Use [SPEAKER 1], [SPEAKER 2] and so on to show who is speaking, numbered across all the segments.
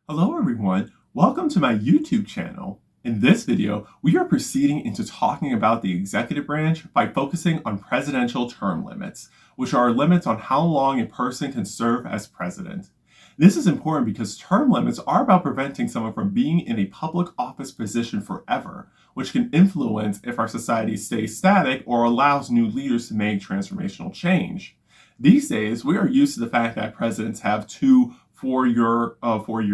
[SPEAKER 1] Hello everyone, welcome to my YouTube channel. In this video, we are proceeding into talking about the executive branch by focusing on presidential term limits, which are limits on how long a person can serve as president. This is important because term limits are about preventing someone from being in a public office position forever, which can influence if our society stays static or allows new leaders to make transformational change. These days, we are used to the fact that presidents have two four-year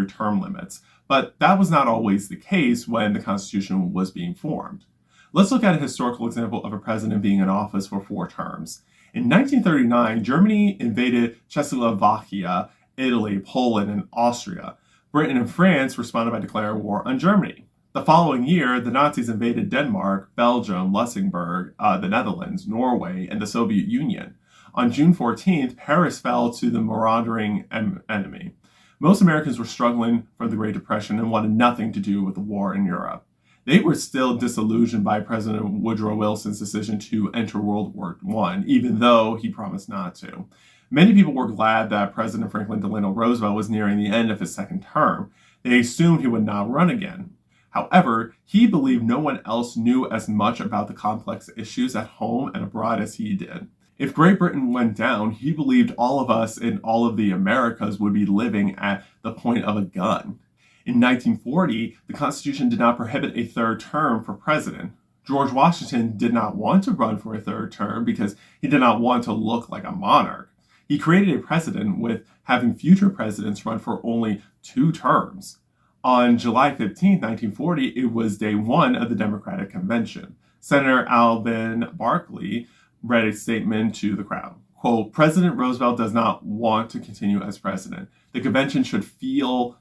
[SPEAKER 1] term limits, but that was not always the case when the Constitution was being formed. Let's look at a historical example of a president being in office for 4 terms. In 1939, Germany invaded Czechoslovakia, Italy, Poland, and Austria. Britain and France responded by declaring war on Germany. The following year, the Nazis invaded Denmark, Belgium, Luxembourg, the Netherlands, Norway, and the Soviet Union. On June 14th, Paris fell to the marauding enemy. Most Americans were struggling from the Great Depression and wanted nothing to do with the war in Europe. They were still disillusioned by President Woodrow Wilson's decision to enter World War I, even though he promised not to. Many people were glad that President Franklin Delano Roosevelt was nearing the end of his second term. They assumed he would not run again. However, he believed no one else knew as much about the complex issues at home and abroad as he did. If Great Britain went down, he believed all of us in all of the Americas would be living at the point of a gun. In 1940, the Constitution did not prohibit a third term for president. George Washington did not want to run for a third term because he did not want to look like a monarch. He created a precedent with having future presidents run for only 2 terms. On July 15, 1940, it was day 1 of the Democratic Convention. Senator Alvin Barkley read a statement to the crowd. Quote, "President Roosevelt does not want to continue as president. The convention should feel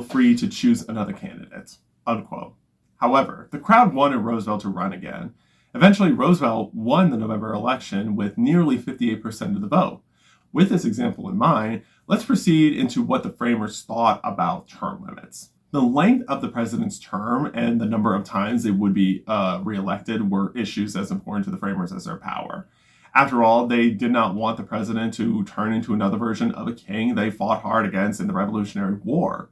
[SPEAKER 1] free to choose another candidate." Unquote. However, the crowd wanted Roosevelt to run again. Eventually, Roosevelt won the November election with nearly 58% of the vote. With this example in mind, let's proceed into what the framers thought about term limits. The length of the president's term and the number of times they would be reelected were issues as important to the framers as their power. After all, they did not want the president to turn into another version of a king they fought hard against in the Revolutionary War.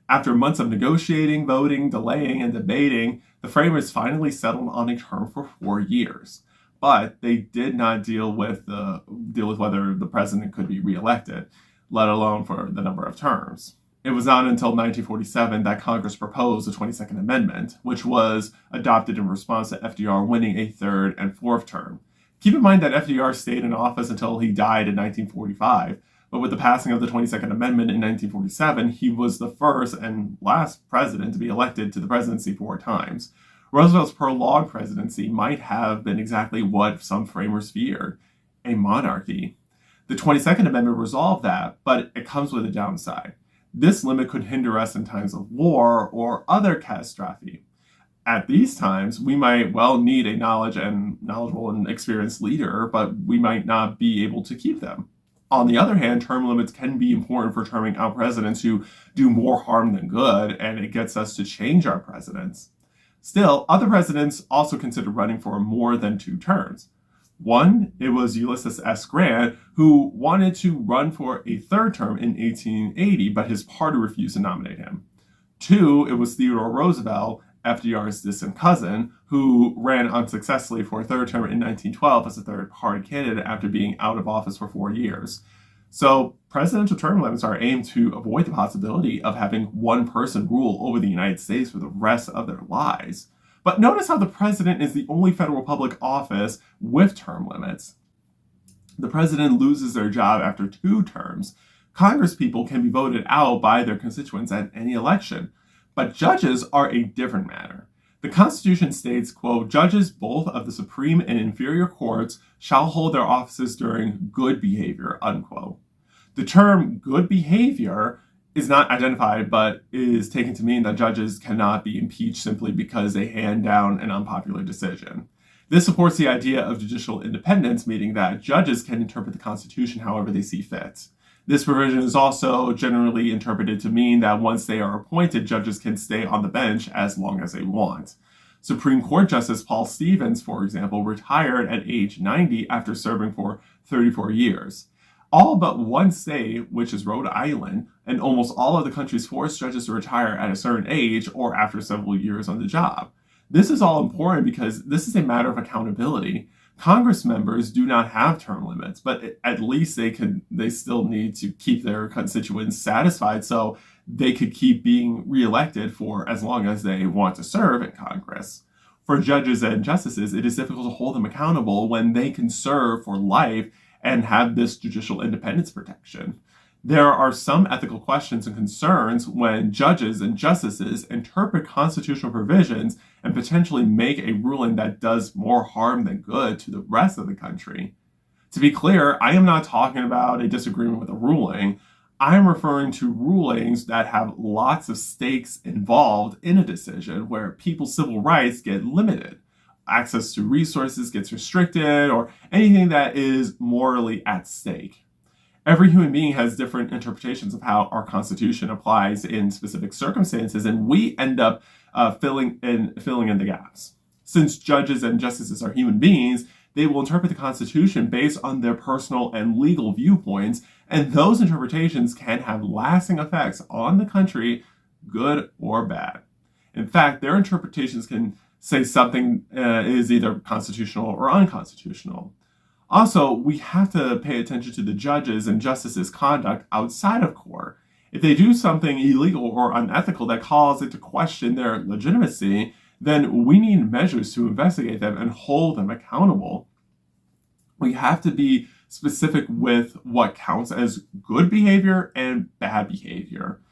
[SPEAKER 1] After months of negotiating, voting, delaying, and debating, the framers finally settled on a term for 4 years. But they did not deal with whether the president could be reelected, let alone for the number of terms. It was not until 1947 that Congress proposed the 22nd Amendment, which was adopted in response to FDR winning a 3rd and 4th term. Keep in mind that FDR stayed in office until he died in 1945, but with the passing of the 22nd Amendment in 1947, he was the first and last president to be elected to the presidency 4 times. Roosevelt's prolonged presidency might have been exactly what some framers feared, a monarchy. The 22nd Amendment resolved that, but it comes with a downside. This limit could hinder us in times of war or other catastrophe. At these times, we might need a knowledgeable and experienced leader, but we might not be able to keep them. On the other hand, term limits can be important for terming out presidents who do more harm than good, and it gets us to change our presidents. Still, other presidents also considered running for more than 2 terms. One, it was Ulysses S. Grant, who wanted to run for a 3rd term in 1880, but his party refused to nominate him. 2, it was Theodore Roosevelt, FDR's distant cousin, who ran unsuccessfully for a 3rd term in 1912 as a third-party candidate after being out of office for 4 years. So, presidential term limits are aimed to avoid the possibility of having one person rule over the United States for the rest of their lives. But notice how the president is the only federal public office with term limits. The president loses their job after 2 terms. Congresspeople can be voted out by their constituents at any election. But judges are a different matter. The Constitution states, quote, "Judges both of the Supreme and inferior courts shall hold their offices during good behavior," unquote. The term good behavior is not identified, but is taken to mean that judges cannot be impeached simply because they hand down an unpopular decision. This supports the idea of judicial independence, meaning that judges can interpret the Constitution however they see fit. This provision is also generally interpreted to mean that once they are appointed, judges can stay on the bench as long as they want. Supreme Court Justice Paul Stevens, for example, retired at age 90 after serving for 34 years. All but one state, which is Rhode Island, and almost all of the country's force judges to retire at a certain age or after several years on the job. This is all important because this is a matter of accountability. Congress members do not have term limits, but at least they still need to keep their constituents satisfied so they could keep being reelected for as long as they want to serve in Congress. For judges and justices, it is difficult to hold them accountable when they can serve for life and have this judicial independence protection. There are some ethical questions and concerns when judges and justices interpret constitutional provisions and potentially make a ruling that does more harm than good to the rest of the country. To be clear, I am not talking about a disagreement with a ruling. I am referring to rulings that have lots of stakes involved in a decision where people's civil rights get limited. Access to resources gets restricted, or anything that is morally at stake. Every human being has different interpretations of how our Constitution applies in specific circumstances, and we end up filling in the gaps. Since judges and justices are human beings, they will interpret the Constitution based on their personal and legal viewpoints, and those interpretations can have lasting effects on the country, good or bad. In fact, their interpretations can say something is either constitutional or unconstitutional. Also, we have to pay attention to the judges and justices' conduct outside of court. If they do something illegal or unethical that calls into question their legitimacy, then we need measures to investigate them and hold them accountable. We have to be specific with what counts as good behavior and bad behavior.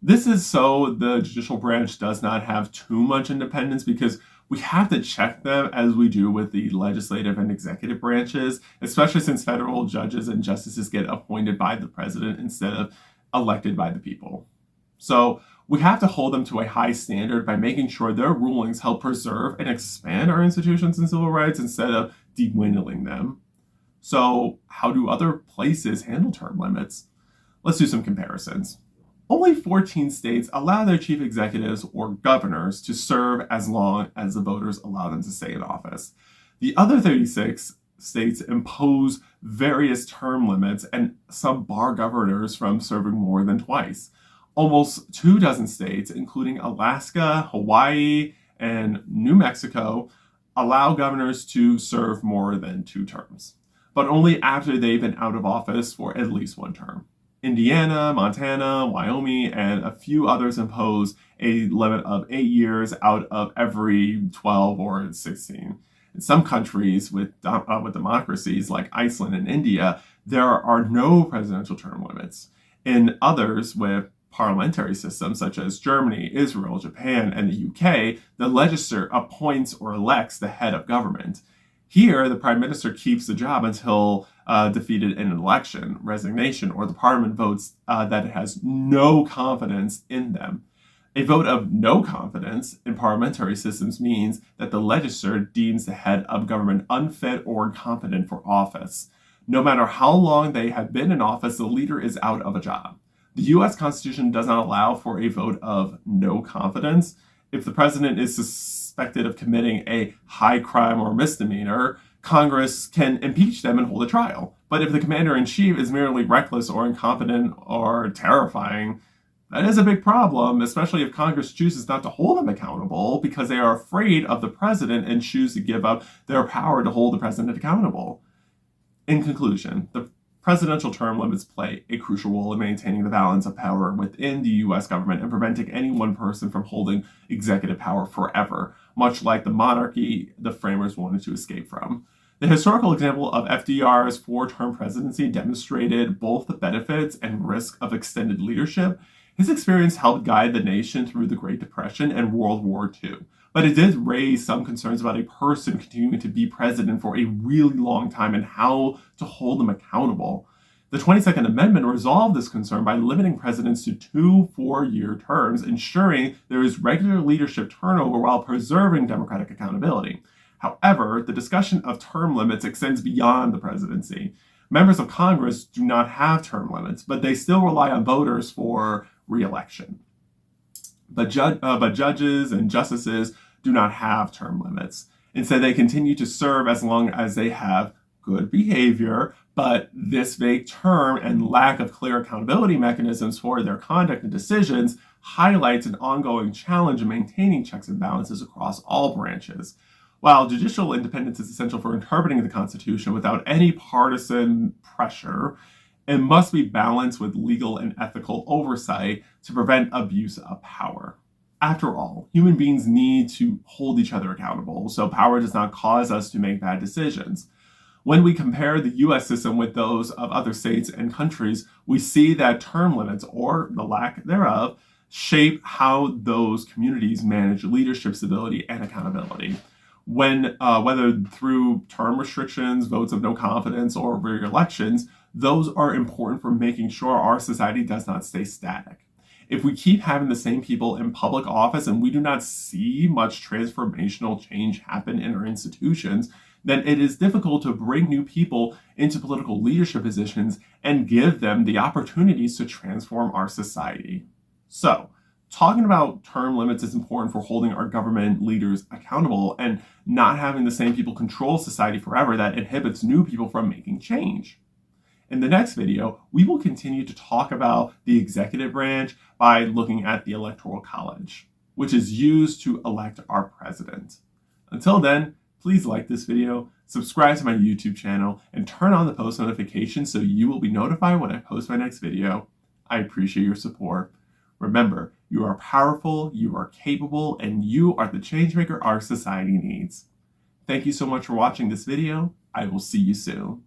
[SPEAKER 1] This is so the judicial branch does not have too much independence, because we have to check them as we do with the legislative and executive branches, especially since federal judges and justices get appointed by the president instead of elected by the people. So we have to hold them to a high standard by making sure their rulings help preserve and expand our institutions and civil rights instead of dwindling them. So how do other places handle term limits? Let's do some comparisons. Only 14 states allow their chief executives or governors to serve as long as the voters allow them to stay in office. The other 36 states impose various term limits, and some bar governors from serving more than twice. Almost 24 states, including Alaska, Hawaii, and New Mexico, allow governors to serve more than 2 terms, but only after they've been out of office for at least 1 term. Indiana, Montana, Wyoming, and a few others impose a limit of 8 years out of every 12 or 16. In some countries with democracies like Iceland and India, there are no presidential term limits. In others with parliamentary systems such as Germany, Israel, Japan, and the UK, the legislature appoints or elects the head of government. Here, the prime minister keeps the job until defeated in an election, resignation, or the parliament votes that it has no confidence in them. A vote of no confidence in parliamentary systems means that the legislature deems the head of government unfit or incompetent for office. No matter how long they have been in office, the leader is out of a job. The U.S. Constitution does not allow for a vote of no confidence. If the president is suspected of committing a high crime or misdemeanor, Congress can impeach them and hold a trial. But if the commander-in-chief is merely reckless or incompetent or terrifying, that is a big problem, especially if Congress chooses not to hold them accountable because they are afraid of the president and choose to give up their power to hold the president accountable. In conclusion, the presidential term limits play a crucial role in maintaining the balance of power within the U.S. government and preventing any one person from holding executive power forever, much like the monarchy the framers wanted to escape from. The historical example of FDR's 4-term presidency demonstrated both the benefits and risk of extended leadership. His experience helped guide the nation through the Great Depression and World War II, but it did raise some concerns about a person continuing to be president for a really long time and how to hold them accountable. The 22nd Amendment resolved this concern by limiting presidents to 2 4-year terms, ensuring there is regular leadership turnover while preserving democratic accountability. However, the discussion of term limits extends beyond the presidency. Members of Congress do not have term limits, but they still rely on voters for re-election. But judges and justices do not have term limits. Instead, they continue to serve as long as they have good behavior, but this vague term and lack of clear accountability mechanisms for their conduct and decisions highlights an ongoing challenge in maintaining checks and balances across all branches. While judicial independence is essential for interpreting the Constitution without any partisan pressure, it must be balanced with legal and ethical oversight to prevent abuse of power. After all, human beings need to hold each other accountable, so power does not cause us to make bad decisions. When we compare the US system with those of other states and countries, we see that term limits, or the lack thereof, shape how those communities manage leadership stability and accountability. Whether through term restrictions, votes of no confidence, or re-elections, those are important for making sure our society does not stay static. If we keep having the same people in public office and we do not see much transformational change happen in our institutions, then it is difficult to bring new people into political leadership positions and give them the opportunities to transform our society. So, talking about term limits is important for holding our government leaders accountable and not having the same people control society forever that inhibits new people from making change. In the next video, we will continue to talk about the executive branch by looking at the Electoral College, which is used to elect our president. Until then, please like this video, subscribe to my YouTube channel, and turn on the post notifications so you will be notified when I post my next video. I appreciate your support. Remember, you are powerful, you are capable, and you are the changemaker our society needs. Thank you so much for watching this video. I will see you soon.